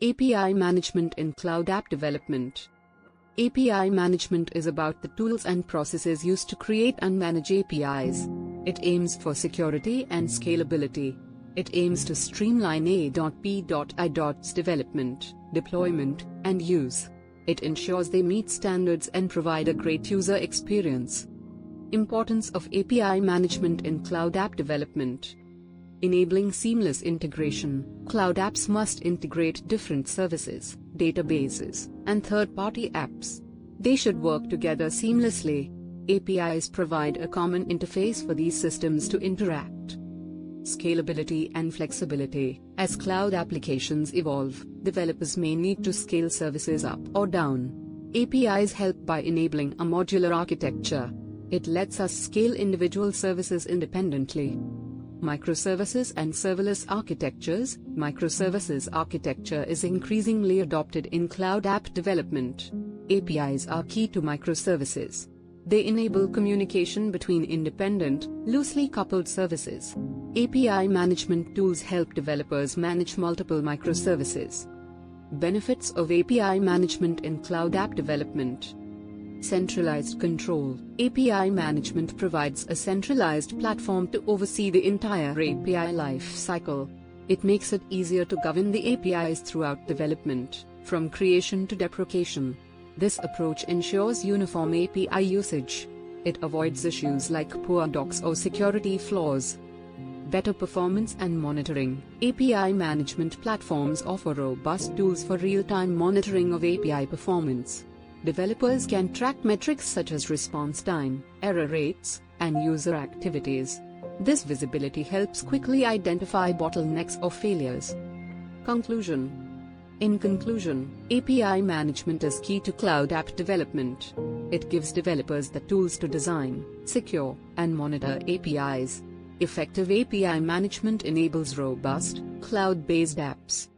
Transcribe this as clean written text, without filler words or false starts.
API management in cloud app development. API management is about the tools and processes used to create and manage APIs. It aims for security and scalability. It aims to streamline A.P.I.'s development, deployment, and use. It ensures they meet standards and provide a great user experience. Importance of API management in cloud app development. Enabling seamless integration. Cloud apps must integrate different services, databases, and third-party apps. They should work together seamlessly. APIs provide a common interface for these systems to interact. Scalability and flexibility. As cloud applications evolve, developers may need to scale services up or down. APIs help by enabling a modular architecture. It lets us scale individual services independently. Microservices and serverless architectures. Microservices architecture is increasingly adopted in cloud app development. APIs are key to microservices. They enable communication between independent, loosely coupled services. API management tools help developers manage multiple microservices. Benefits of API management in cloud app development. Centralized control. API management provides a centralized platform to oversee the entire API life cycle. It makes it easier to govern the APIs throughout development, from creation to deprecation. This approach ensures uniform API usage. It avoids issues like poor docs or security flaws. Better performance and monitoring. API management platforms offer robust tools for real-time monitoring of API performance. Developers can track metrics such as response time, error rates, and user activities. This visibility helps quickly identify bottlenecks or failures. Conclusion. In conclusion, API management is key to cloud app development. It gives developers the tools to design, secure, and monitor APIs. Effective API management enables robust, cloud-based apps.